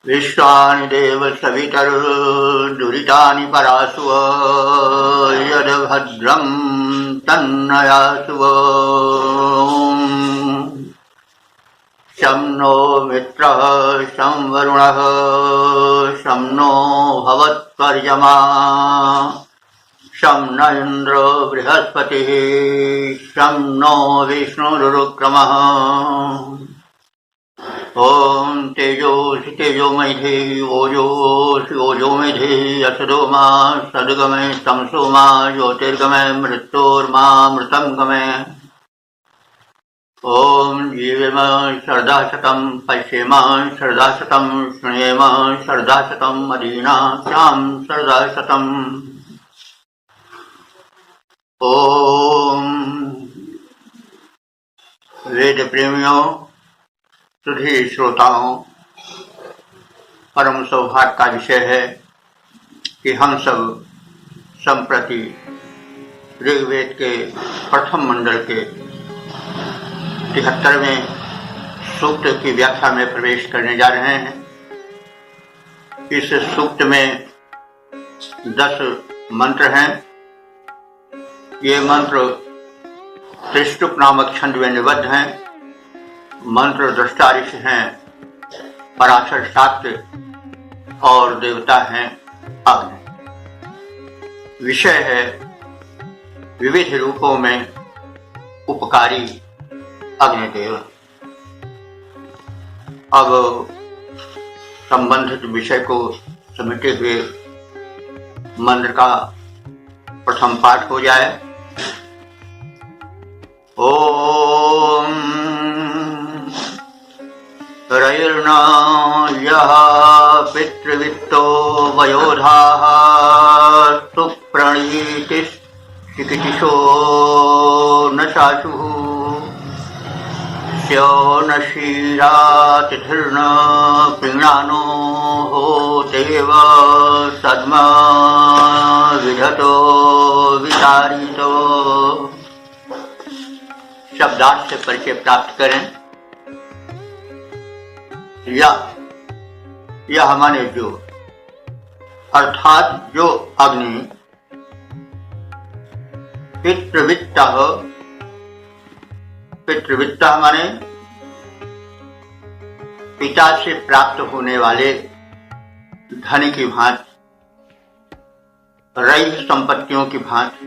विश्वानि देव सवितरुर्दुरितानि परासुव यद्भद्रं तन्नयासुव। शं नो मित्रः शं वरुणः शं नो भवत्पर्यमा शं न इन्द्रो बृहस्पतिः शं नो विष्णुरुक्रमः। ओम तेजोसि तेजोमयि ओजोसि ओजोमयि असदो मा सद्गमय तमसो मा ज्योतिर्गमय मृत्योर्मामृतंगमय। ओम जीवेम शरदा शतम पश्येम शरदा शतम शृण्येम शरदा शतम मदीना श्याम शरदा शतम। ओम वेद प्रेमियों, सुधी श्रोताओं, परम सौभाग्य का विषय है कि हम सब संप्रति ऋग्वेद के प्रथम मंडल के 73वें सूक्त की व्याख्या में प्रवेश करने जा रहे हैं। इस सूक्त में 10 मंत्र हैं। ये मंत्र त्रिष्टुप नामक छंद में निबद्ध हैं। मंत्र दृष्टा ऋषि हैं पराशर शाक्य और देवता हैं अग्नि। विषय है विविध रूपों में उपकारी अग्निदेव। अब संबंधित विषय को समेटे हुए मंत्र का प्रथम पाठ हो जाए। ओम रयिर्न यः पितृवित्तो वयोधाः सुप्रणीतिश्चिकितिशो न शाशुः स्यो न क्षीरातिथिर्न प्रीणानो होतेव सद्मा विधतो वितारितो। शब्दार्थ से परिचय प्राप्त करें। यह माने जो, अर्थात जो अग्नि पितृवित्त माने पिता से प्राप्त होने वाले धन की भांति, रई संपत्तियों की भांति,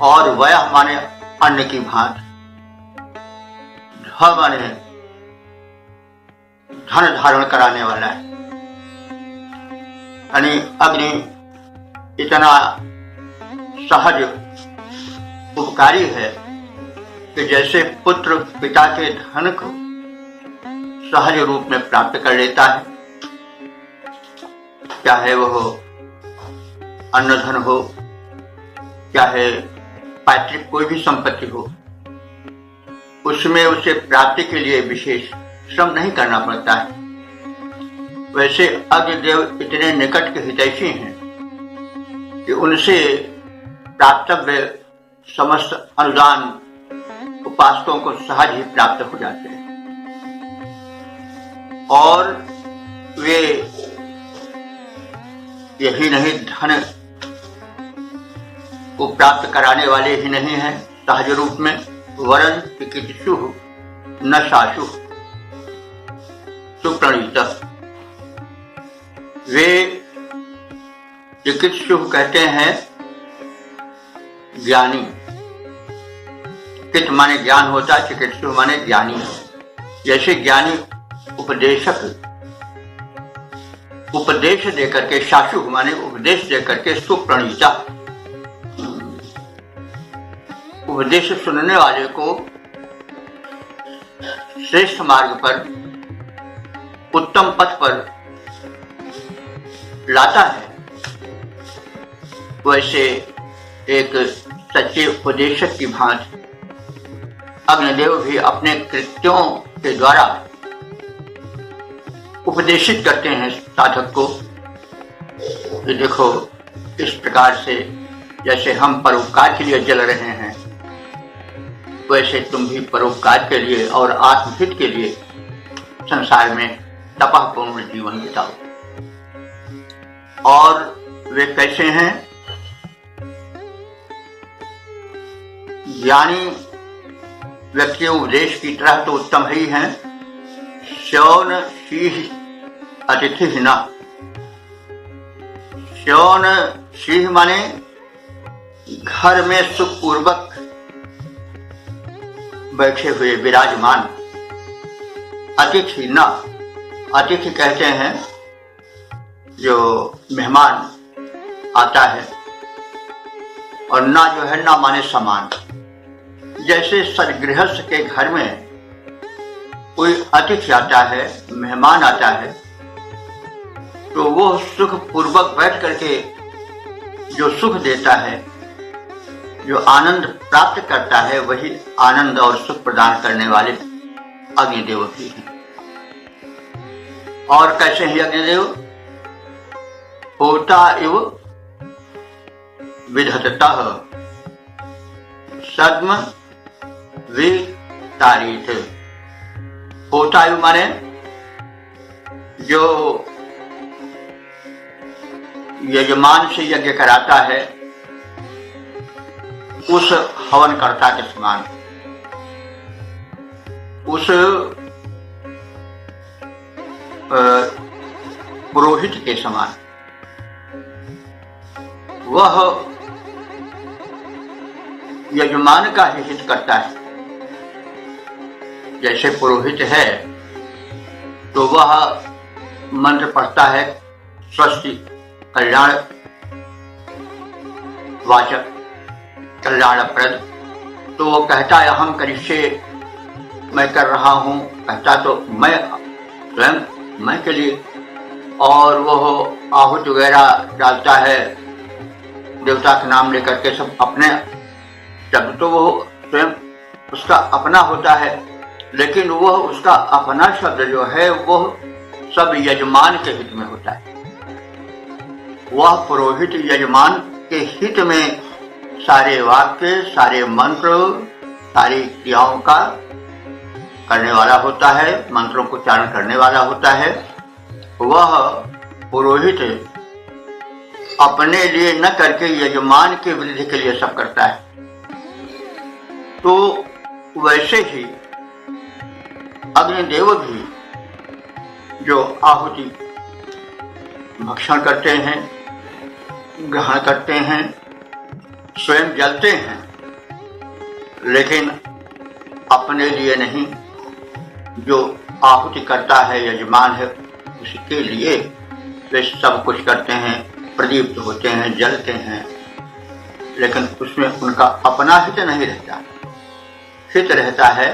और वय माने अन्न की भांति, ध माने धन धारण कराने वाला है। यानी अग्नि इतना सहज उपकारी है कि जैसे पुत्र पिता के धन को सहज रूप में प्राप्त कर लेता है, चाहे वह अन्न धन हो, चाहे पैतृक कोई भी संपत्ति हो, उसमें उसे प्राप्ति के लिए विशेष श्रम नहीं करना पड़ता है। वैसे अग्निदेव इतने निकट के हितैषी हैं कि उनसे प्राप्तव्य समस्त अनुदान उपासकों को सहज ही प्राप्त हो जाते हैं और वे यही नहीं धन को प्राप्त कराने वाले ही नहीं हैं सहज रूप में, वरन चिकित्सु न शाशु सुप्रणीत। वे चिकित्सु कहते हैं ज्ञानी। कित माने ज्ञान होता है, चिकित्सु माने ज्ञानी। जैसे ज्ञानी उपदेशक उपदेश देकर के, शाशु माने उपदेश देकर के, सुप्रणीता उपदेश सुनने वाले को श्रेष्ठ मार्ग पर, उत्तम पथ पर लाता है। वैसे एक सच्चे उपदेशक की भांति अग्निदेव भी अपने कृत्यों के द्वारा उपदेशित करते हैं साधक को कि देखो, इस प्रकार से जैसे हम परोपकार के लिए जल रहे हैं, वैसे तुम भी परोपकार के लिए और आत्महित के लिए संसार में तपःपूर्ण जीवन बिताओ। और वे कैसे हैं? ज्ञानी व्यक्ति उपदेश की तरह तो उत्तम ही हैं। शौन शीह अतिथि न। शौन शीह माने घर में सुखपूर्वक बैठे हुए विराजमान। अतिथि न, अतिथि कहते हैं जो मेहमान आता है, और ना जो है ना माने समान। जैसे सदगृहस्थ के घर में कोई अतिथि आता है, मेहमान आता है, तो वो सुख पूर्वक बैठ करके जो सुख देता है, जो आनंद प्राप्त करता है, वही आनंद और सुख प्रदान करने वाले अग्निदेव भी हैं। और कैसे हैं अग्निदेव? होता इव विधततः सद्म वितारित। होता इव माने जो यजमान से यज्ञ कराता है उस हवनकर्ता के समान, उस पुरोहित के समान। वह यजमान का ही हित करता है। जैसे पुरोहित है तो वह मंत्र पढ़ता है स्वस्ति कल्याण वाचक, कल्याणप्रद, तो वो कहता है हम करिष्ये, मैं कर रहा हूं, कहता तो मैं स्वयं मैं के लिए, और वो आहुति वगैरह डालता है देवता का नाम लेकर के, सब अपने शब्द तो वो स्वयं उसका अपना होता है, लेकिन वह उसका अपना शब्द जो है वो सब यजमान के हित में होता है। वह पुरोहित यजमान के हित में सारे वाक्य, सारे मंत्र, सारी क्रियाओं का करने वाला होता है, मंत्रों को उच्चारण करने वाला होता है। वह पुरोहित अपने लिए न करके यजमान के वृद्धि के लिए सब करता है। तो वैसे ही अग्निदेव भी जो आहुति भक्षण करते हैं, ग्रहण करते हैं, स्वयं जलते हैं, लेकिन अपने लिए नहीं, जो आहुति करता है यजमान है उसके लिए वे सब कुछ करते हैं, प्रदीप्त होते हैं, जलते हैं, लेकिन उसमें उनका अपना हित नहीं रहता। हित रहता है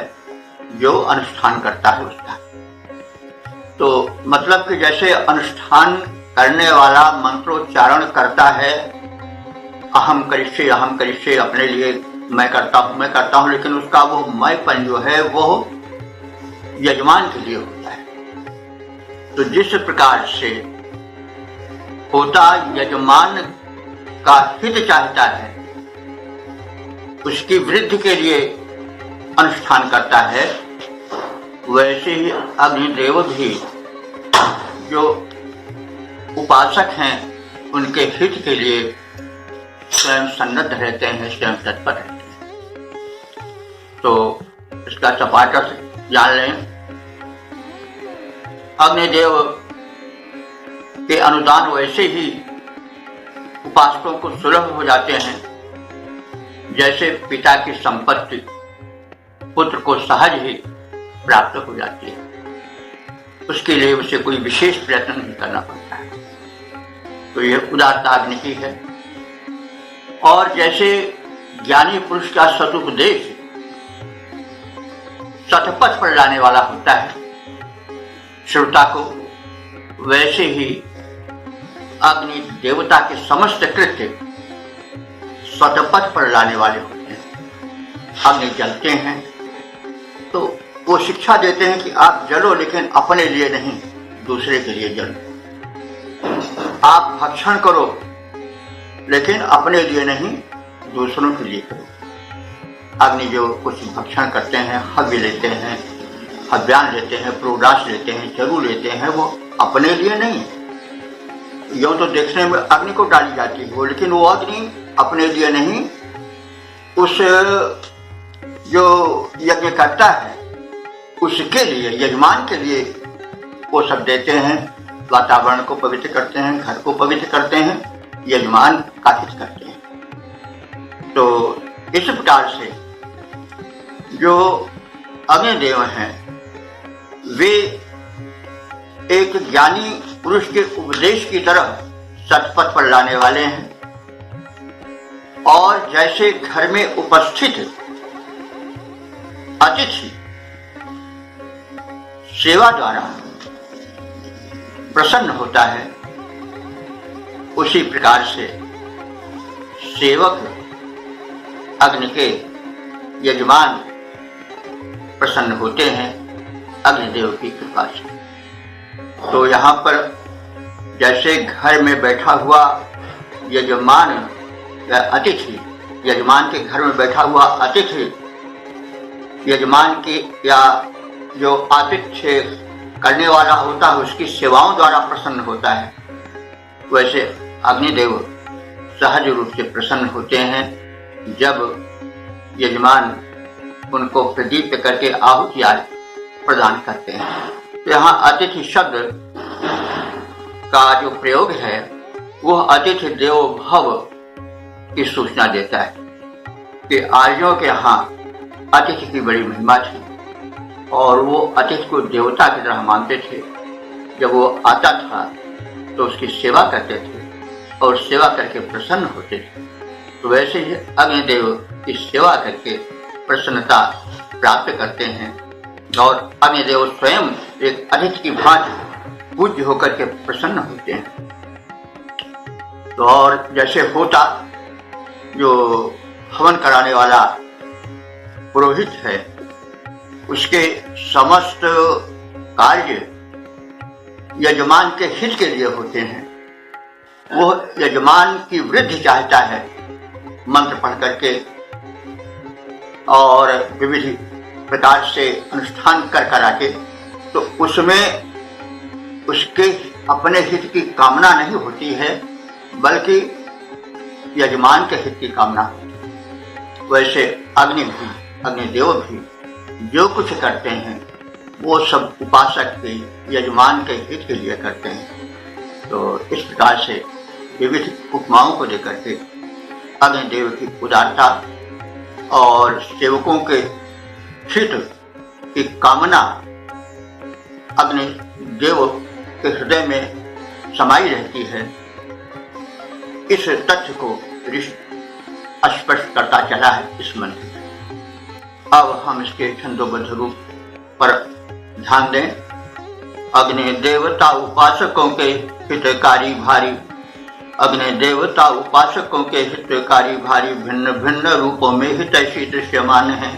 जो अनुष्ठान करता है उसका। तो मतलब कि जैसे अनुष्ठान करने वाला मंत्रोच्चारण करता है, अहम करिष्ये अपने लिए मैं करता हूं, लेकिन उसका वो मैंपन जो है वो यजमान के लिए होता है। तो जिस प्रकार से होता यजमान का हित चाहता है, उसकी वृद्धि के लिए अनुष्ठान करता है, वैसे ही अग्निदेव भी जो उपासक हैं उनके हित के लिए स्वयं सन्नद्ध रहते हैं, स्वयं तत्पर रहते हैं। तो इसका चपाटक जान लें। अग्निदेव के अनुदान वैसे ही उपासकों को सुलभ हो जाते हैं, जैसे पिता की संपत्ति पुत्र को सहज ही प्राप्त हो जाती है। उसके लिए उसे कोई विशेष प्रयत्न नहीं करना पड़ता है। तो यह उदारताग्निकी है। और जैसे ज्ञानी पुरुष का सदुपदेश सतपथ पर लाने वाला होता है श्रोता को, वैसे ही अग्नि देवता के समस्त कृत्य स्वतपथ पर लाने वाले होते हैं। अग्नि जलते हैं तो वो शिक्षा देते हैं कि आप जलो, लेकिन अपने लिए नहीं, दूसरे के लिए जलो। आप भक्षण करो, लेकिन अपने लिए नहीं, दूसरों के लिए करो। अग्नि जो कुछ भक्षण करते हैं, हव्य लेते हैं, हव्यान लेते हैं, प्रोडास लेते हैं, चरु लेते हैं, वो अपने लिए नहीं। यूं तो देखने में अग्नि को डाली जाती है वो, लेकिन वो अग्नि अपने लिए नहीं, उस जो यज्ञ करता है उसके लिए, यजमान के लिए वो सब देते हैं। वातावरण को पवित्र करते हैं, घर को पवित्र करते हैं, यजमान का हित करते हैं। तो इस प्रकार से जो अग्निदेव हैं वे एक ज्ञानी पुरुष के उपदेश की तरह सतपथ पर लाने वाले हैं। और जैसे घर में उपस्थित अतिथि सेवा द्वारा प्रसन्न होता है, उसी प्रकार से सेवक अग्नि के यजमान प्रसन्न होते हैं अग्निदेव की कृपा से। तो यहाँ पर जैसे घर में बैठा हुआ यजमान या अतिथि, यजमान के घर में बैठा हुआ अतिथि यजमान की या जो आतिथ्य करने वाला होता है उसकी सेवाओं द्वारा प्रसन्न होता है, वैसे अग्निदेव सहज रूप से प्रसन्न होते हैं जब यजमान उनको प्रदीप्त करके आहुति प्रदान करते हैं। तो यहाँ अतिथि शब्द का जो प्रयोग है वह अतिथि देवो भव की सूचना देता है कि आर्यों के यहाँ अतिथि की बड़ी महिमा थी और वो अतिथि को देवता की तरह मानते थे। जब वो आता था तो उसकी सेवा करते थे और सेवा करके प्रसन्न होते थे। तो वैसे ही अग्निदेव की सेवा करके प्रसन्नता प्राप्त करते हैं और अग्निदेव स्वयं एक अतिथि की भांति पूज्य होकर के प्रसन्न होते हैं। तो और जैसे होता जो हवन कराने वाला पुरोहित है, उसके समस्त कार्य यजमान के हित के लिए होते हैं। वो यजमान की वृद्धि चाहता है मंत्र पढ़ करके और विविध प्रकार से अनुष्ठान कर कराके, तो उसमें उसके अपने हित की कामना नहीं होती है बल्कि यजमान के हित की कामना होती है। वैसे अग्निदेव भी जो कुछ करते हैं वो सब उपासक के यजमान के हित के लिए करते हैं। तो इस प्रकार से विविध उपमाओं को लेकर के अग्निदेव की उदारता और सेवकों के हित की कामना अग्निदेव के हृदय में समाई रहती है। इस तथ्य को स्पष्ट करता चला है इस मंत्र में। अब हम इसके छंदोबद्ध रूप पर ध्यान दें। अग्नि देवता उपासकों के हितकारी भारी, अग्नि देवता उपासकों के हितकारी भारी, भिन्न भिन्न रूपों में हितैषी दृश्यमान है।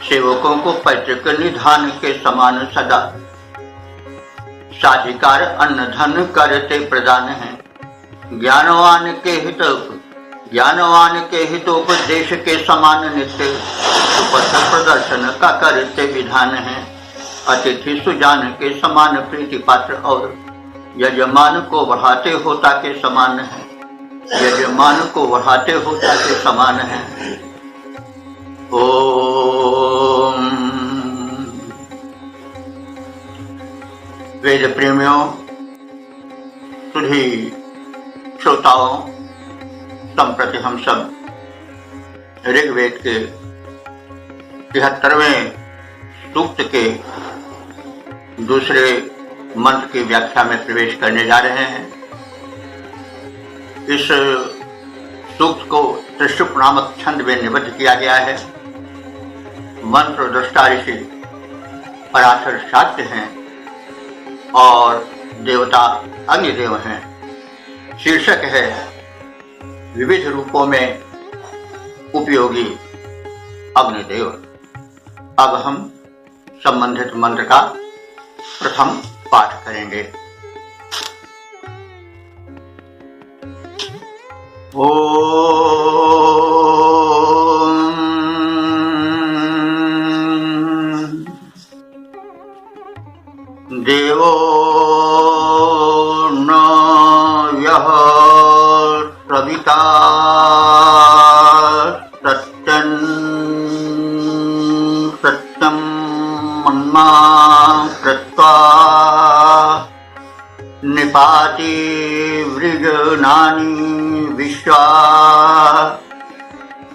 सेवकों को पैतृक निधान के समान सदा साधिकार अन्न धन करते प्रदान है। ज्ञानवान के हितोपदेश के समान नित्य सुपथ प्रदर्शन का करते विधान है। अतिथि सुजान के समान प्रीति पात्र और यजमान को बढ़ाते होता के समान है। यजमान को बढ़ाते होता के समान है। ओम। वेद प्रेमियों, सुधी श्रोताओं, संप्रति हम सब ऋग्वेद के 73वें सूक्त के दूसरे मंत्र की व्याख्या में प्रवेश करने जा रहे हैं। इस सूक्त को त्रिशुप नामक छंद में निबद्ध किया गया है। मंत्र दृष्टा ऋषि पराशर शाक्य हैं और देवता अग्निदेव हैं। शीर्षक है विविध रूपों में उपयोगी अग्निदेव। अब हम संबंधित मंत्र का प्रथम पाठ करेंगे। देवो न यः सविता सत्यं मन्मा कृत्वा निपाति वृजनानि विश्वा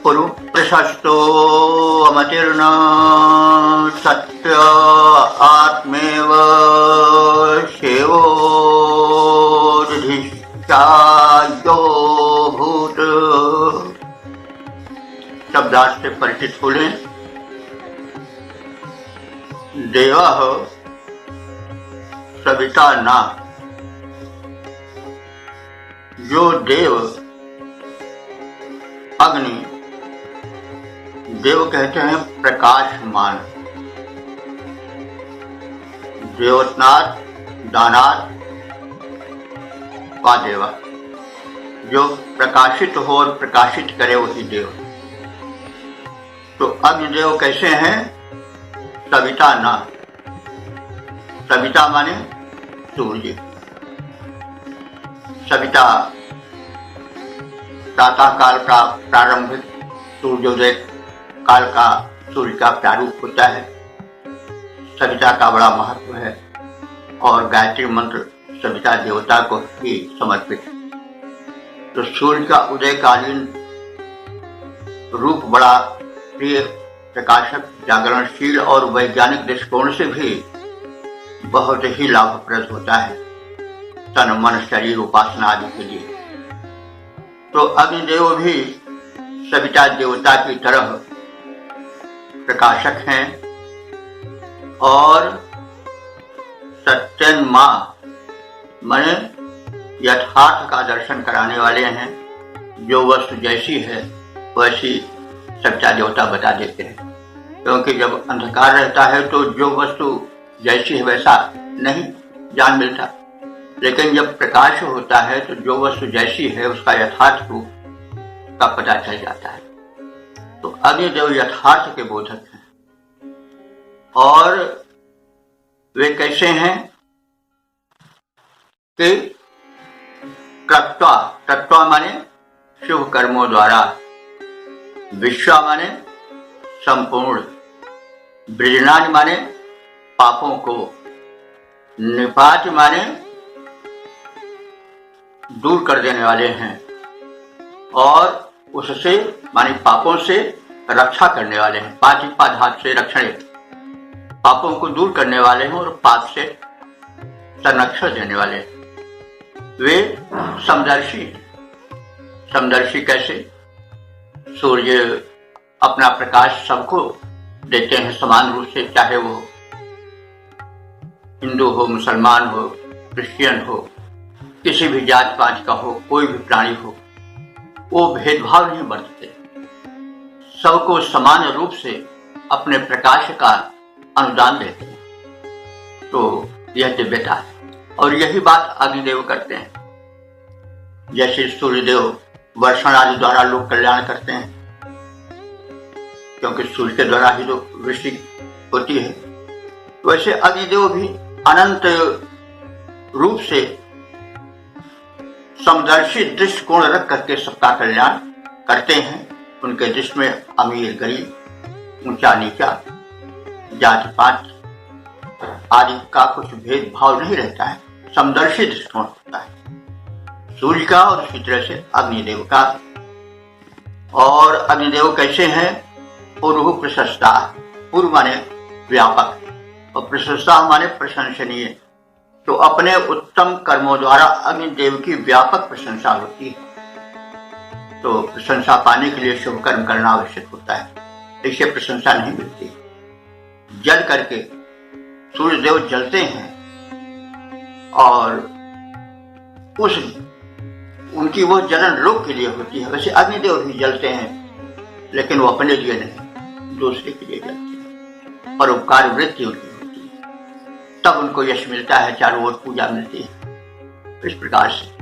कुरु प्रशस्तो अमतिर्न सत्य आत्मेव सेवोधिष्ठायो भूत। शब्दार्थ से परिचित हो लें। देवः सविता न, जो देव अग्नि, देव कहते हैं प्रकाशमान। देवनाथ दानाथ का देवा, जो प्रकाशित हो और प्रकाशित करे वही देव। तो अग्निदेव कैसे हैं? सविता न, सविता माने सूर्य। सविता प्रातः काल का प्रारंभिक सूर्योदय काल का सूर्य का प्रारूप होता है। सविता का बड़ा महत्व है और गायत्री मंत्र सविता देवता को ही समर्पित। तो सूर्य का उदयकालीन रूप बड़ा प्रिय, प्रकाशक, जागरणशील और वैज्ञानिक दृष्टिकोण से भी बहुत ही लाभप्रद होता है तन मन शरीर उपासना आदि के लिए। तो अग्निदेव भी सविता देवता की तरह प्रकाशक हैं और सत्यन मां माने यथार्थ का दर्शन कराने वाले हैं। जो वस्तु जैसी है वैसी सविता देवता बता देते हैं, क्योंकि जब अंधकार रहता है तो जो वस्तु जैसी है वैसा नहीं जान मिलता, लेकिन जब प्रकाश होता है तो जो वस्तु जैसी है उसका यथार्थ रूप का पता चल जाता है। तो अग्निदेव यथार्थ के बोधक हैं। और वे कैसे हैं कि कृत्वा माने शुभ कर्मों द्वारा, विश्वा माने संपूर्ण, वृजनानि माने पापों को, निपाति माने दूर कर देने वाले हैं, और उससे माने पापों से रक्षा करने वाले हैं। पाद से रक्षण, पापों को दूर करने वाले हैं और पाप से संरक्षण देने वाले हैं। वे समदर्शी। समदर्शी कैसे? सूर्य अपना प्रकाश सबको देते हैं समान रूप से, चाहे वो हिंदू हो, मुसलमान हो, क्रिश्चियन हो, किसी भी जात पात का हो, कोई भी प्राणी हो, वो भेदभाव नहीं बरतते, सबको समान रूप से अपने प्रकाश का अनुदान देते हैं। तो यह दिव्यता है और यही बात अग्निदेव करते हैं। जैसे सूर्यदेव वर्षण आदि द्वारा लोक कल्याण करते हैं, क्योंकि सूर्य के द्वारा ही तो वृष्टि होती है, वैसे अग्निदेव भी अनंत रूप से समदर्शी दृष्टिकोण रख करके सबका कल्याण करते हैं। उनके दृष्टि में अमीर गरीब, ऊंचा नीचा, जाति पात आदि का कुछ भेदभाव नहीं रहता है, समदर्शी दृष्टिकोण होता है सूर्य का और उसी तरह से अग्निदेव का। और अग्निदेव कैसे हैं? पूर्व प्रशस्ता, पूर्व माने व्यापक और प्रशस्ता माने प्रशंसनीय। तो अपने उत्तम कर्मों द्वारा अग्निदेव की व्यापक प्रशंसा होती है। तो प्रशंसा पाने के लिए शुभ कर्म करना आवश्यक होता है, इससे प्रशंसा नहीं मिलती। जल करके सूर्यदेव जलते हैं और उनकी वो जलन लोक के लिए होती है। वैसे अग्निदेव भी जलते हैं, लेकिन वो अपने लिए नहीं, दूसरे के लिए जलते हैं, और उपकार वृत्ति उनकी होती है, तब उनको यश मिलता है, चारों ओर पूजा मिलती है। इस प्रकार से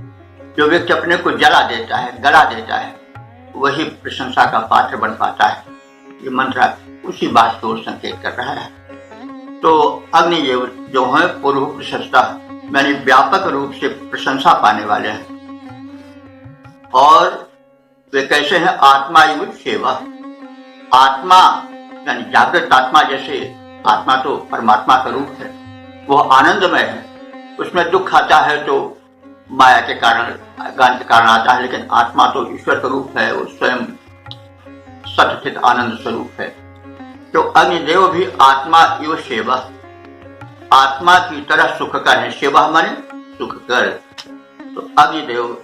जो व्यक्ति अपने को जला देता है, गला देता है, वही प्रशंसा का पात्र बन पाता है। ये मंत्र उसी बात को संकेत कर रहा है। तो अग्निदेव जो है पूर्व प्रशंसा यानी व्यापक रूप से प्रशंसा पाने वाले हैं, और वे कैसे हैं? आत्मा युक्त सेवा। आत्मा यानी जागृत आत्मा, जैसे आत्मा तो परमात्मा का रूप है, वो आनंदमय है। उसमें दुख आता है तो माया के कारण, ज्ञान के कारण आता है, लेकिन आत्मा तो ईश्वर का रूप है, वो स्वयं सतचित आनंद स्वरूप है। तो अग्निदेव भी आत्मा इव सेवा, आत्मा की तरह सुखकर है। सेवा माने सुखकर। तो अग्निदेव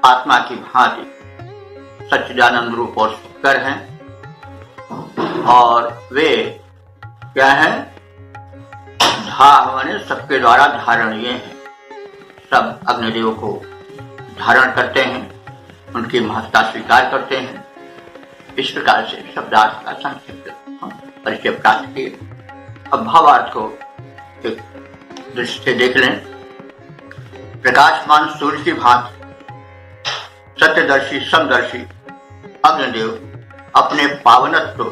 आत्मा की भांति सच्चिदानंद रूप और सुखकर हैं, और वे क्या है? माने सबके द्वारा धारणीय हैं। सब अग्निदेव को धारण करते हैं, उनकी महत्ता स्वीकार करते हैं। इस प्रकार से शब्दार्थ का संक्षिप्त हम परिचय प्राप्त किए। अब भावार्थ को एक दृष्टि से देख लें। प्रकाशमान सूर्य की भांति सत्यदर्शी समदर्शी अग्निदेव अपने पावनत्व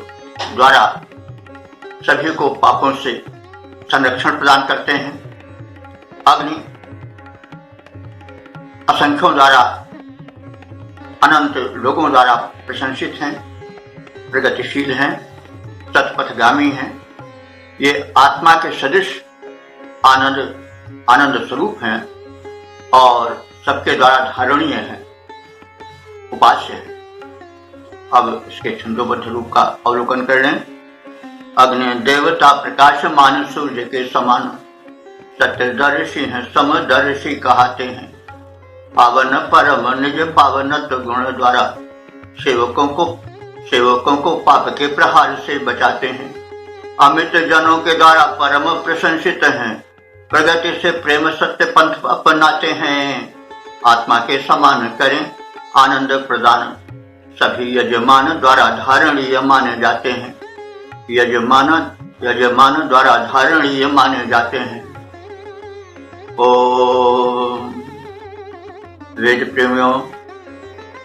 द्वारा सभी को पापों से संरक्षण प्रदान करते हैं। अग्नि असंख्यों द्वारा, अनंत लोगों द्वारा प्रशंसित हैं, प्रगतिशील हैं, सतपथगामी हैं। ये आत्मा के सदृश आनंद स्वरूप हैं और सबके द्वारा धारणीय हैं, उपास्य है। अब इसके छंदोबद्ध रूप का अवलोकन कर लें। अग्नि देवता प्रकाश मान सूर्य के समान, सत्यदर्शी हैं, समदर्शी कहते हैं। पावन परम निज पावनत्व गुण द्वारा सेवकों को पाप के प्रहार से बचाते हैं। अमित जनों के द्वारा परम प्रशंसित हैं, प्रगति से प्रेम सत्य पंथ अपनाते हैं। आत्मा के समान करें आनंद प्रदान, सभी यजमान द्वारा धारणीय माने जाते हैं। यजमान द्वारा धारणीय माने जाते हैं। ओम वेद प्रेमियों,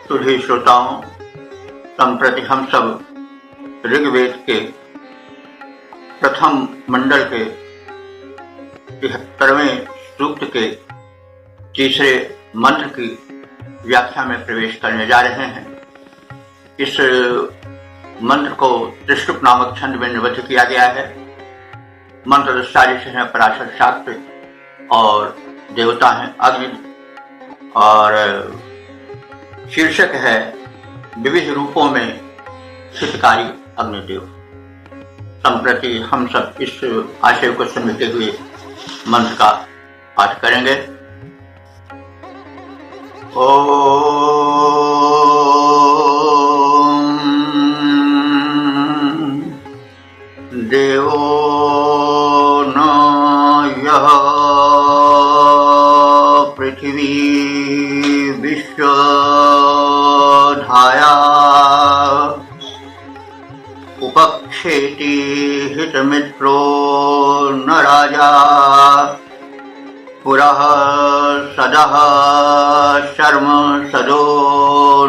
सुधी श्रोताओं, संप्रति हम सब ऋग्वेद के प्रथम मंडल के 73वें सूक्त के तीसरे मंत्र की व्याख्या में प्रवेश करने जा रहे हैं। इस मंत्र को त्रिष्टुप नामक छंद में निबद्ध किया गया है। मंत्र ऋषि हैं पराशर शास्त्र, और देवता हैं अग्नि, और शीर्षक है विविध रूपों में हितकारी अग्निदेव। संप्रति हम सब इस आशय को समझते हुए मंत्र का पाठ करेंगे। देवो न यः पृथ्वी विश्व धाया उपक्षेति हितमित्रो न राजा पुरः सदः शर्म सदो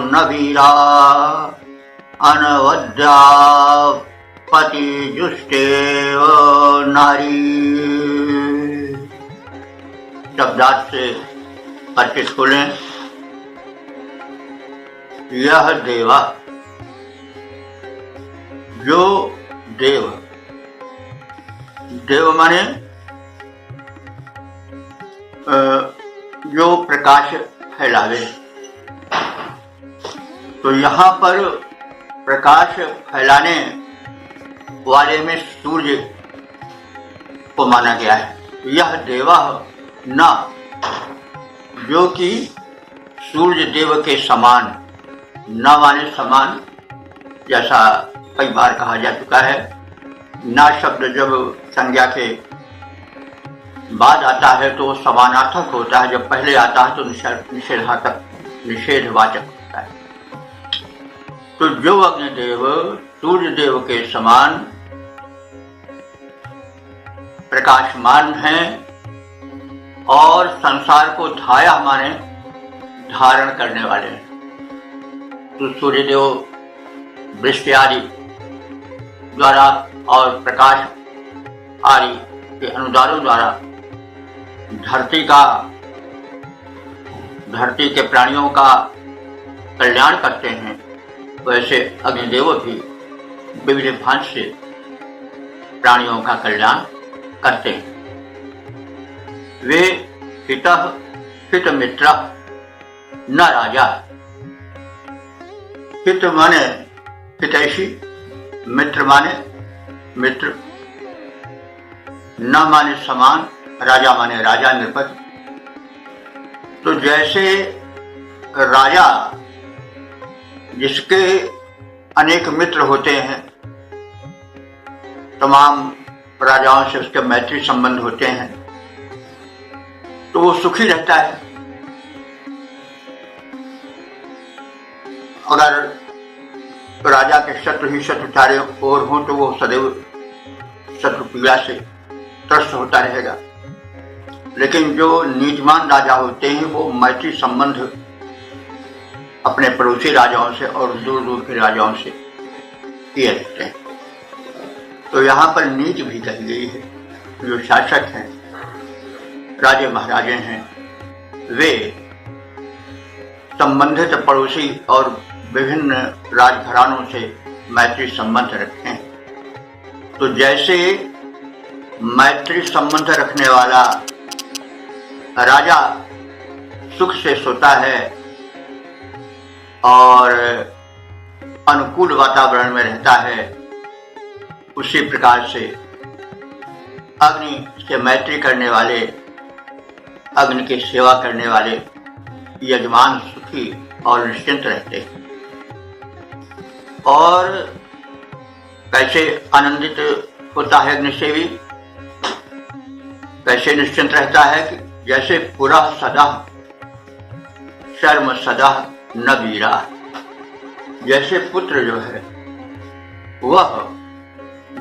न वीरा अनवद्या पति जुष्टेव नारी। शब्दार्थ से अर्पित खोलें। यह देवा, जो देव, देव माने जो प्रकाश फैलावे। तो यहाँ पर प्रकाश फैलाने वाले में सूर्य को माना गया है। यह देवा न, जो कि सूर्य देव के समान, न माने समान, जैसा कई बार कहा जा चुका है। न शब्द जब संज्ञा के बाद आता है तो समानार्थक होता है, जब पहले आता है तो निषेधार्थक निषेधवाचक होता है। तो जो अग्निदेव सूर्य देव के समान प्रकाशमान हैं और संसार को धाया माने धारण करने वाले हैं, तो सूर्यदेव वृष्टि आदि द्वारा और प्रकाश आदि के अनुदानों द्वारा धरती के प्राणियों का कल्याण करते हैं, वैसे अग्निदेव भी विविध भांति से प्राणियों का कल्याण करते हैं। वे हितः हित मित्र न राजा। हित माने हितैषी, मित्र माने मित्र, न माने समान, राजा माने राजा नृपति। तो जैसे राजा जिसके अनेक मित्र होते हैं, तमाम राजाओं से उसके मैत्री संबंध होते हैं, तो वो सुखी रहता है। अगर राजा के शत्रु ही शत्रु चारे ओर हों तो वो सदैव शत्रु पीड़ा से त्रस्त होता रहेगा। लेकिन जो नीतिमान राजा होते हैं वो मैत्री संबंध अपने पड़ोसी राजाओं से और दूर दूर के राजाओं से किए रहते हैं। तो यहाँ पर नीति भी कही गई है। जो शासक हैं, राजे महाराजे हैं, वे संबंधित पड़ोसी और विभिन्न राजघरानों से मैत्री संबंध रखते हैं। तो जैसे मैत्री संबंध रखने वाला राजा सुख से सोता है और अनुकूल वातावरण में रहता है, उसी प्रकार से अग्नि से मैत्री करने वाले, अग्नि की सेवा करने वाले यजमान सुखी और निश्चिंत रहते हैं। और कैसे आनंदित होता है अग्निसेवी, कैसे निश्चिंत रहता है कि जैसे पुरा सदा शर्म सदा न वीरा। जैसे पुत्र जो है वह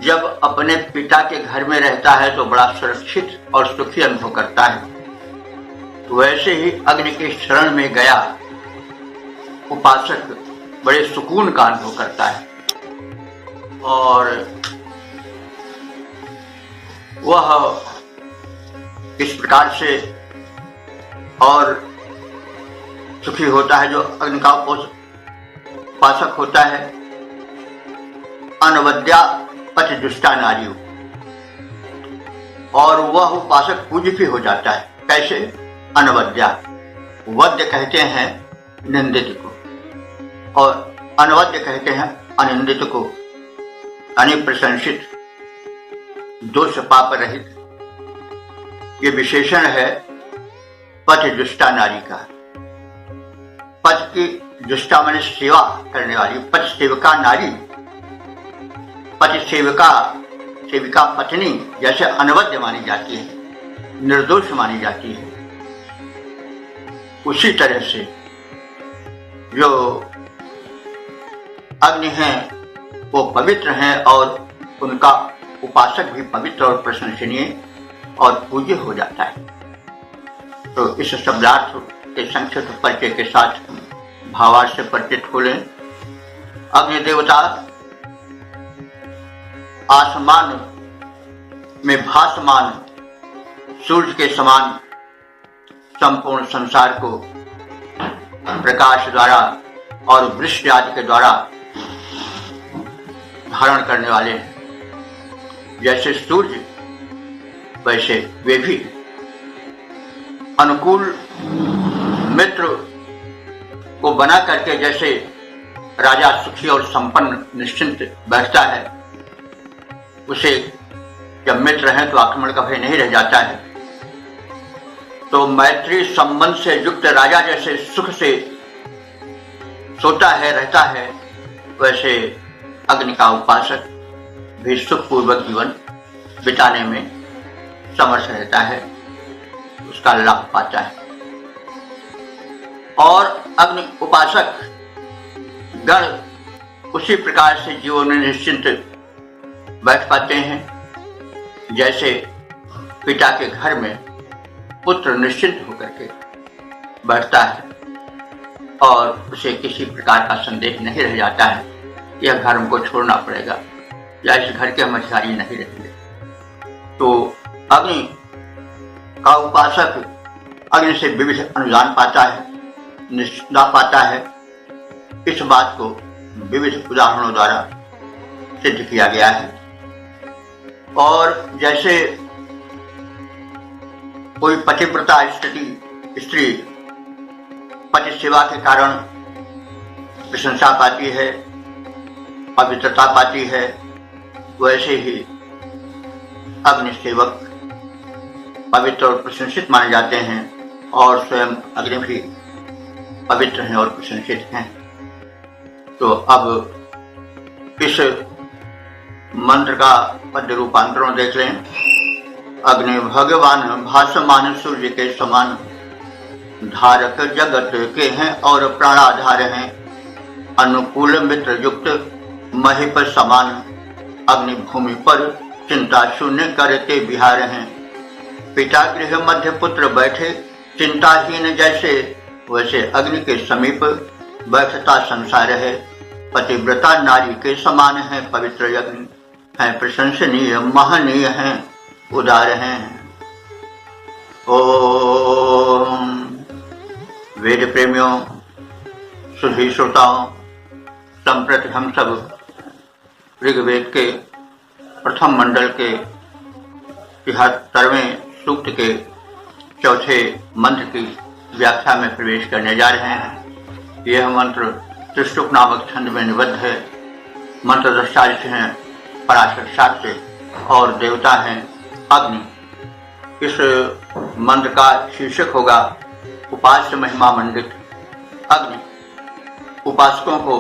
जब अपने पिता के घर में रहता है तो बड़ा सुरक्षित और सुखी अनुभव करता है, वैसे ही अग्नि के शरण में गया उपासक बड़े सुकून का अनुभव करता है और वह इस प्रकार से और सुखी होता है। जो अग्नि का उपासक होता है, अनवद्या पति दुष्टा नारी, और वह उपासक पूज्य भी हो जाता है। कैसे? अनवद्या, वद्य कहते हैं निंदित को और अनवद्य कहते हैं अनिंदित को, यानी प्रशंसित, दोष पाप रहित। ये विशेषण है पति दुष्टा नारी का। पति की दुष्टा माने सेवा करने वाली, पति सेविका नारी, पति सेविका पत्नी जैसे अनवद्य मानी जाती है, निर्दोष मानी जाती है, उसी तरह से जो अग्नि हैं वो पवित्र हैं और उनका उपासक भी पवित्र और प्रशंसनीय और पूज्य हो जाता है। तो इस शब्दार्थ के संक्षिप्त परिचय के साथ भावार्थ से परिचित हो लें। अग्नि देवता आसमान में भासमान सूर्य के समान संपूर्ण संसार को प्रकाश द्वारा और वृष्टि आदि के द्वारा धारण करने वाले हैं। जैसे सूर्य वैसे वे भी अनुकूल मित्र को बना करके जैसे राजा सुखी और संपन्न निश्चिंत बैठता है, उसे जब मित्र हैं तो आक्रमण का भय नहीं रह जाता है। तो मैत्री संबंध से युक्त राजा जैसे सुख से सोता है, रहता है, वैसे अग्नि का उपासक भी सुखपूर्वक जीवन बिताने में समर्थ रहता है, उसका लाभ पाता है। और अग्नि उपासक गण उसी प्रकार से जीवन में निश्चिंत बैठ पाते हैं जैसे पिता के घर में पुत्र निश्चिंत होकर के बैठता है और उसे किसी प्रकार का संदेह नहीं रह जाता है कि यह घर हमको छोड़ना पड़ेगा या इस घर के हम अधिकारी नहीं रहेंगे। तो अग्नि का उपासक अग्नि से विविध अनुदान पाता है, निश्चिंता पाता है। इस बात को विविध उदाहरणों द्वारा सिद्ध किया गया है। और जैसे कोई पतिव्रता स्त्री पति सेवा के कारण प्रशंसा पाती है, पवित्रता पाती है, वैसे ही अग्नि सेवक पवित्र और प्रशंसित माने जाते हैं और स्वयं अग्नि भी पवित्र हैं और प्रशंसित हैं। तो अब इस मंत्र का पद्य रूपांतरण देख लें। अग्नि भगवान भासमान सूर्य के समान, धारक जगत के हैं और प्राणाधार हैं, अनुकूल मित्र युक्त महिप समान, अग्नि भूमि पर चिंता शून्य करते बिहार हैं। पिता गृह मध्य पुत्र बैठे चिंताहीन जैसे, वैसे अग्नि के समीप बैठता संसार है। पतिव्रता नारी के समान है, पवित्र अग्नि है, प्रशंसनीय महनीय हैं, उदार हैं। ओम वेद प्रेमियों, सुधी श्रोताओं, संप्रति हम सब ऋग्वेद के प्रथम मंडल के 73वें सूक्त के चौथे मंत्र की व्याख्या में प्रवेश करने जा रहे हैं। यह मंत्र त्रिशुक नामक छंद में निबद्ध है। मंत्र दृष्टा हैं पराशर शाक्य और देवता हैं अग्नि। इस मंत्र का शीर्षक होगा उपास्य महिमा मंडित अग्नि उपासकों को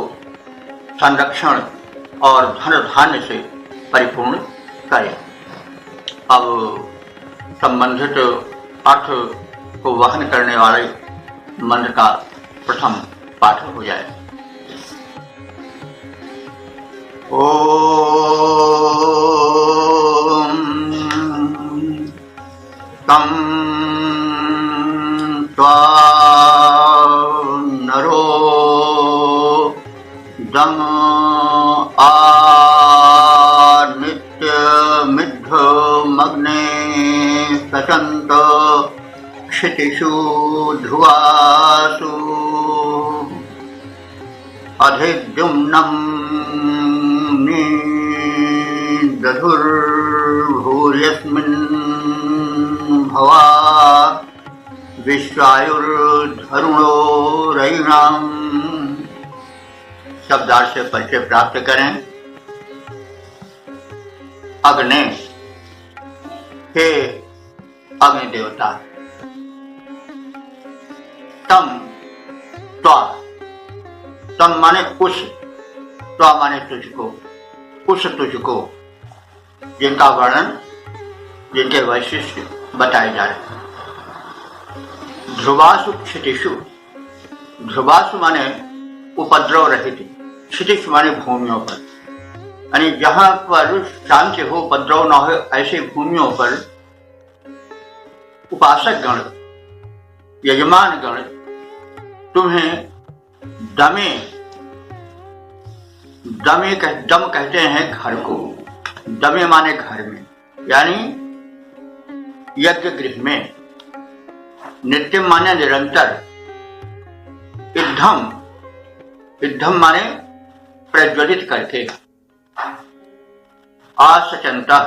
संरक्षण और धन धान्य से परिपूर्ण करे। अब संबंधित अर्थ को वहन करने वाले मंत्र का प्रथम पाठ हो जाए। ओम तम त्वा नरो दम नित्यमिद्धमग्ने सचन्त क्षितिषु ध्रुवासु अधिद्युम्नं दधुर्भूर्यस्मिन् भवा विश्वायुर्धरुणो रयिणाम्। शब्दार्थ से परिचय प्राप्त करें। अग्नि, हे अग्नि देवता, तम त्वा, तम माने उस, त्वा माने तुझको, उस तुझको, जिनका वर्णन, जिनके वैशिष्ट बताए जा रहे हैं। ध्रुवासु क्षितिषु, ध्रुवासु माने उपद्रव रहित, क्षितिष माने भूमियों पर, यानी जहां पर शांति हो, उपद्रव न हो, ऐसी भूमियों पर उपासक गण, यजमान गण तुम्हें दमे, दम कहते हैं घर को, दमे माने घर में, यानी यज्ञ गृह में, नित्यम माने निरंतर, इद्धम, इद्धम माने प्रज्वलित करके, आसचंता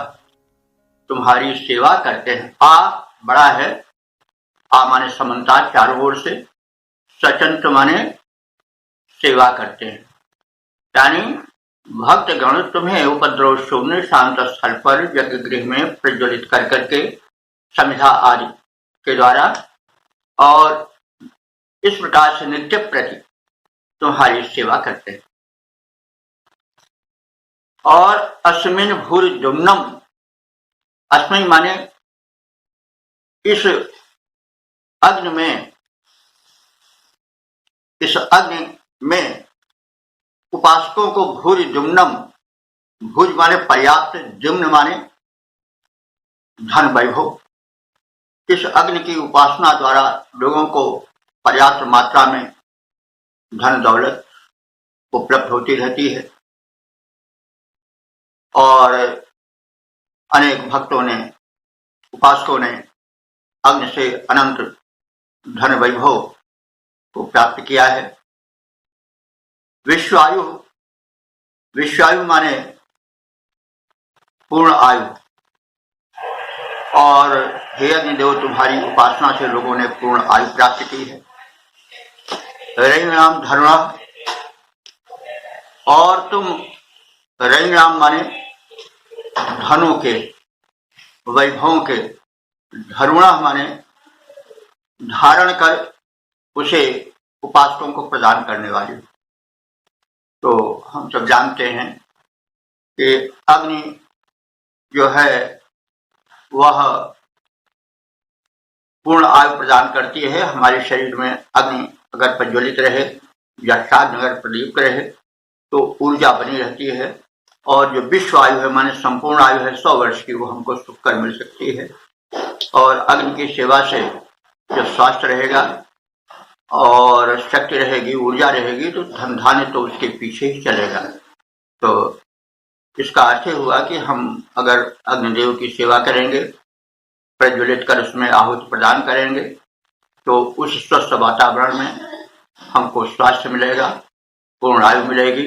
तुम्हारी सेवा करते हैं। आ बड़ा है, आ माने समन्ता चारों ओर से, सचंत माने सेवा करते हैं, यानी भक्त गण तुम्हें उपद्रव शून्य शांत स्थल पर यज्ञ गृह में प्रज्वलित कर करके समिधा आदि के द्वारा और इस प्रकार से नित्य प्रति तुम्हारी सेवा करते हैं। और अस्मिन भूर्जुम्नम, अस्मिन माने इस अग्नि में इस अग्नि में उपासकों को भूरि जुम्नम, भुज माने पर्याप्त, जुम्न माने धन वैभव, इस अग्नि की उपासना द्वारा लोगों को पर्याप्त मात्रा में धन दौलत उपलब्ध होती रहती है और अनेक भक्तों ने, उपासकों ने अग्नि से अनंत धन वैभव को प्राप्त किया है। विश्वायु, विश्वायु माने पूर्ण आयु, और हे अग्निदेव तुम्हारी उपासना से लोगों ने पूर्ण आयु प्राप्त की है। रैंग धर्मा, और तुम रैंग माने धनों के, वैभवों के, धरुणा माने धारण कर उसे उपासकों को प्रदान करने वाले। तो हम सब जानते हैं कि अग्नि जो है वह पूर्ण आयु प्रदान करती है। हमारे शरीर में अग्नि अगर प्रज्वलित रहे या साध अगर प्रदीप्त रहे तो ऊर्जा बनी रहती है, और जो विश्व आयु है माने संपूर्ण आयु है 100 वर्ष की, वो हमको सुख कर मिल सकती है। और अग्नि की सेवा से जो स्वास्थ्य रहेगा और शक्ति रहेगी, ऊर्जा रहेगी, तो धन धान्य तो उसके पीछे ही चलेगा। तो इसका अर्थ हुआ कि हम अगर अग्निदेव की सेवा करेंगे, प्रज्वलित कर उसमें आहुति प्रदान करेंगे, तो उस स्वस्थ वातावरण में हमको स्वास्थ्य मिलेगा, पूर्ण आयु मिलेगी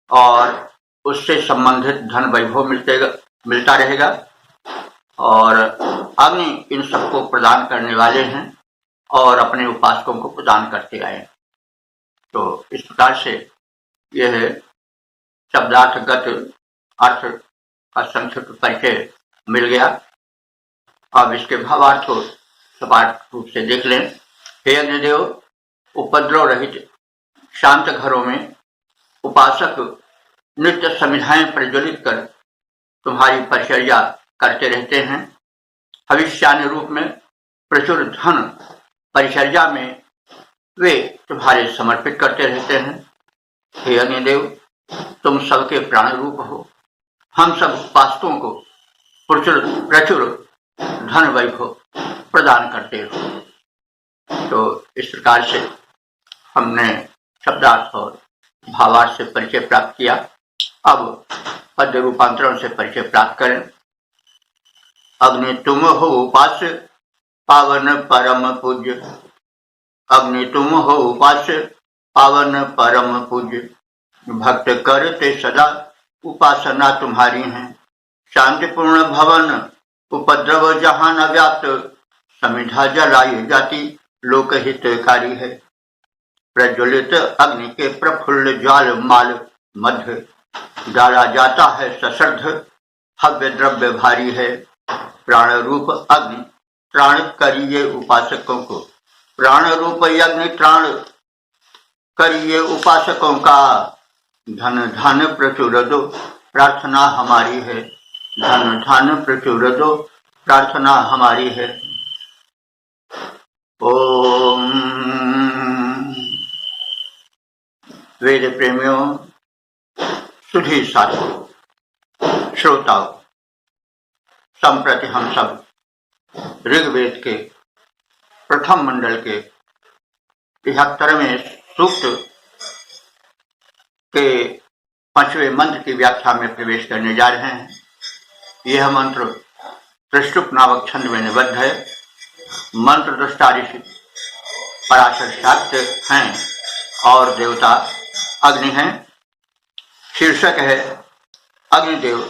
और उससे संबंधित धन वैभव मिलता रहेगा। और अग्नि इन सबको प्रदान करने वाले हैं और अपने उपासकों को प्रदान करते आए। तो इस प्रकार से यह शब्दार्थगत अर्थ का संक्षिप्त परिचय मिल गया। अब इसके भावार्थ को सपाट रूप से देख लें। हे अग्निदेव, उपद्रव रहित शांत घरों में उपासक नित्य समिधाएं प्रज्वलित कर तुम्हारी परिचर्या करते रहते हैं। भविष्यान्य रूप में प्रचुर धन परिचर्या में वे तुम्हारे समर्पित करते रहते हैं। हे अग्निदेव, तुम सबके प्राण रूप हो, हम सब उपासकों को प्रचुर धन वैभव प्रदान करते हो। तो इस प्रकार से हमने शब्दार्थ और भावार्थ से परिचय प्राप्त किया। अब पद्य रूपांतरण से परिचय प्राप्त करें। अग्नि तुम हो उपास्य पावन परम पूज्य, अग्नि तुम हो उपास्य पावन परम पूज्य, भक्त करते सदा उपासना तुम्हारी है। शांतिपूर्ण भवन उपद्रव जहां न व्याप्त, समिधा जलाई जाति लोकहितकारी है। प्रज्वलित अग्नि के प्रफुल्ल ज्वाल माल मध्य, डाला जाता है सश्रद्ध हव्य द्रव्य भारी है। प्राण रूप अग्नि त्राण करिए उपासकों को, प्राण रूप अग्नि त्राण करिए उपासकों का। धन धन प्रचुर दो प्रार्थना हमारी है, धन धन प्रचुर दो प्रार्थना हमारी है। ओम। वेद प्रेमियों, सुधी साथियों, श्रोताओं, संप्रति हम सब ऋग्वेद के प्रथम मंडल के 73वें सूक्त के 5वें मंत्र की व्याख्या में प्रवेश करने जा रहे हैं। यह मंत्र त्रिष्टुप नामक छंद में निबद्ध है। मंत्र दृष्टा ऋषि पराशर शाक्य हैं और देवता अग्नि हैं। शीर्षक है अग्निदेव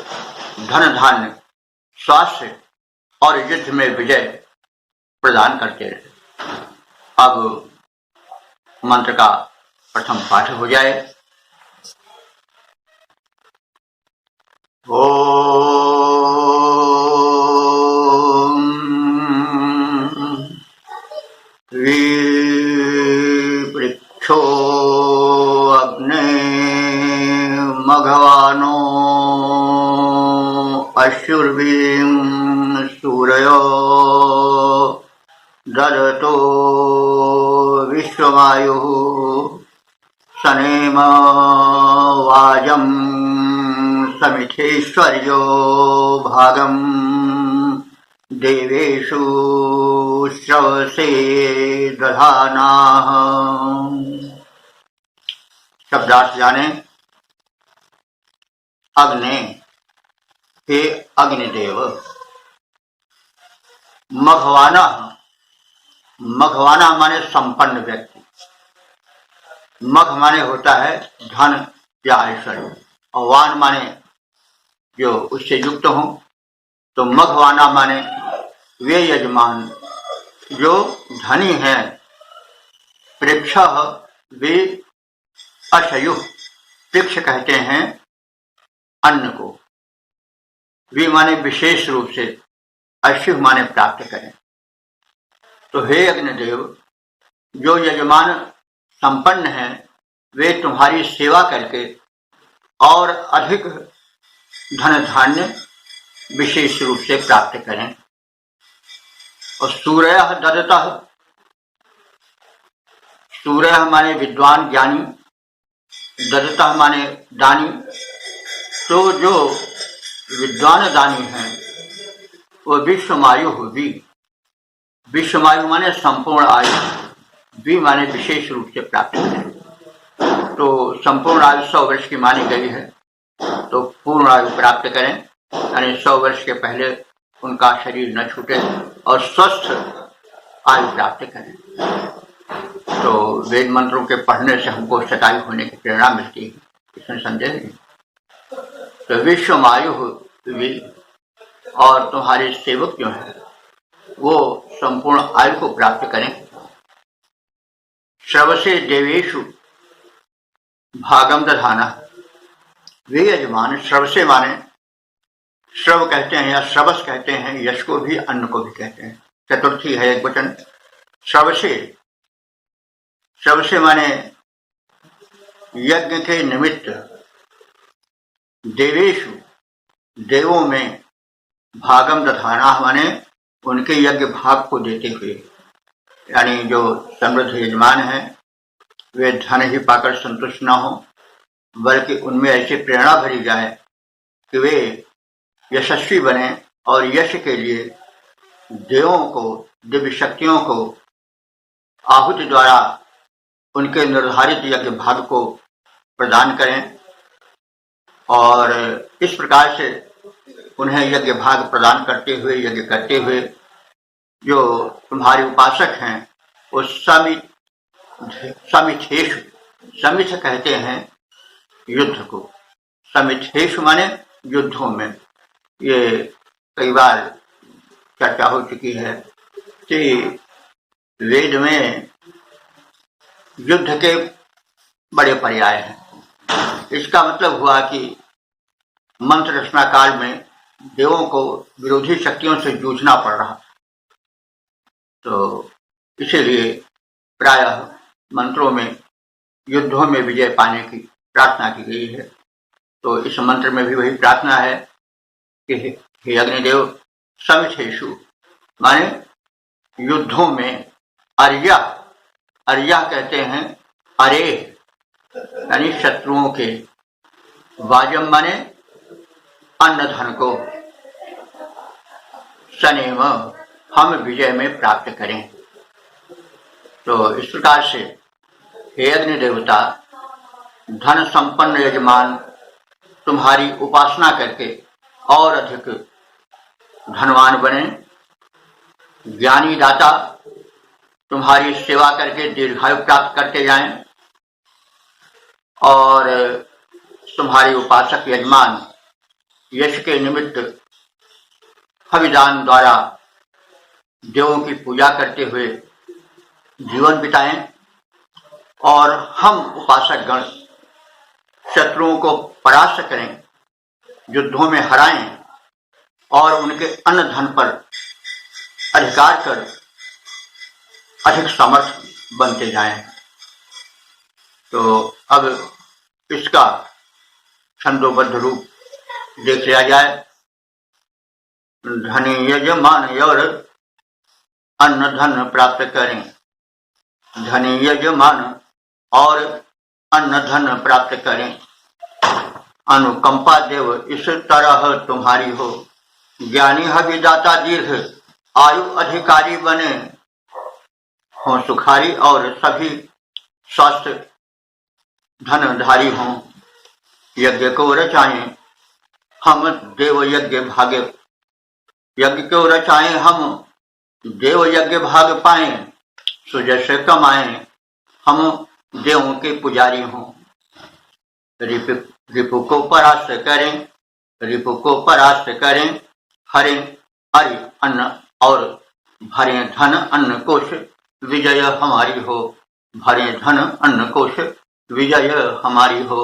धन धान्य स्वास्थ्य और युद्ध में विजय प्रदान करते रहे। अब मंत्र का प्रथम पाठ हो जाए। ओम वृक्षो अग्ने मघवानो अश्रुर्वीं सूरयो ददतो विश्व विश्ववायुः सनेम वाजं समिथेश्वर्यो भागं देवेषु श्रवसे दधानाः। शब्दार्थ जाने। अग्ने, हे अग्निदेव। मघवाना, मघवाना माने संपन्न व्यक्ति। मघ माने होता है धन या ऐश्वर्य, और वान माने जो उससे युक्त हो। तो मघवाना माने वे यजमान जो धनी हैं। प्रेक्ष वे अशयु, प्रेक्ष कहते हैं अन्न को। वे माने विशेष रूप से, अशुभ माने प्राप्त करें। तो हे अग्निदेव, जो यजमान संपन्न हैं वे तुम्हारी सेवा करके और अधिक धन धान्य विशेष रूप से प्राप्त करें। और सूर्य ददतः, सूर्य माने विद्वान ज्ञानी, ददतः माने दानी। तो जो विद्वान दानी हैं वो विश्वमायु भी, विश्वमायु माने संपूर्ण आयु, भी माने विशेष रूप से प्राप्त करें। तो संपूर्ण आयु 100 वर्ष की मानी गई है, तो पूर्ण आयु प्राप्त करें, यानी 100 वर्ष के पहले उनका शरीर न छूटे और स्वस्थ आयु प्राप्त करें। तो वेद मंत्रों के पढ़ने से हमको शतायु होने की प्रेरणा मिलती है, इसमें संदेह नहीं। तो विश्वमायु भी, और तुम्हारे सेवक जो हैं वो संपूर्ण आयु को प्राप्त करें। श्रवसे देवेषु भागम दधाना, वे यजमान। श्रवसे माने श्रव कहते हैं या श्रवस कहते हैं, यश को भी अन्न को भी कहते हैं, चतुर्थी है एक वचन। श्रवसे, श्रवसे माने यज्ञ के निमित्त, देवेषु देवों में, भागम दधाना माने उनके यज्ञ भाग को देते हुए। यानी जो समृद्ध यजमान हैं वे धन ही पाकर संतुष्ट न हो, बल्कि उनमें ऐसी प्रेरणा भरी जाए कि वे यशस्वी बने और यश के लिए देवों को, दिव्य शक्तियों को आहुति द्वारा उनके निर्धारित यज्ञ भाग को प्रदान करें। और इस प्रकार से उन्हें यज्ञ भाग प्रदान करते हुए, यज्ञ करते हुए जो तुम्हारे उपासक हैं वो समिथेषु, समिथ कहते हैं युद्ध को, समिथेषु माने युद्धों में। ये कई बार चर्चा हो चुकी है कि वेद में युद्ध के बड़े पर्याय हैं। इसका मतलब हुआ कि मंत्र रचना काल में देवों को विरोधी शक्तियों से जूझना पड़ रहा, तो इसीलिए प्रायः मंत्रों में युद्धों में विजय पाने की प्रार्थना की गई है। तो इस मंत्र में भी वही प्रार्थना है कि हे अग्निदेव, समिथेषु माने युद्धों में। अर्या, अर्या कहते हैं अरे, यानी शत्रुओं के। वाजम माने अन्न धन को। सनेम, हम विजय में प्राप्त करें। तो इस प्रकार से हे अग्नि देवता, धन संपन्न यजमान तुम्हारी उपासना करके और अधिक धनवान बने। ज्ञानी दाता तुम्हारी सेवा करके दीर्घायु प्राप्त करते जाएं, और तुम्हारे उपासक यजमान यश के निमित्त हविदान द्वारा देवों की पूजा करते हुए जीवन बिताएं, और हम उपासक गण शत्रुओं को परास्त करें, युद्धों में हराएं और उनके अन्न धन पर अधिकार कर अधिक समर्थ बनते जाएं। तो अब इसका छंदोबद्ध रूप देख लिया जाए। धनी यजमान और अन्न धन प्राप्त करें, धनी यजमान और अन्न धन प्राप्त करें। अनुकंपा देव इस तरह तुम्हारी हो, ज्ञानी हविदाता दीर्घ आयु अधिकारी बने हो सुखारी, और सभी स्वस्थ धनधारी हों। यज्ञ को रचाएं हम देव यज्ञ भागे, यज्ञ को रचाएं हम देव यज्ञ भाग पाएं, सुजस कमाएं हम देवों के पुजारी हों। रिपु को परास्त करें, रिपु को परास्त करें, हरें हरि अन्न और भरें धन अन्न कोश, विजय हमारी हो, भरें धन अन्न कोश, विजय हमारी हो।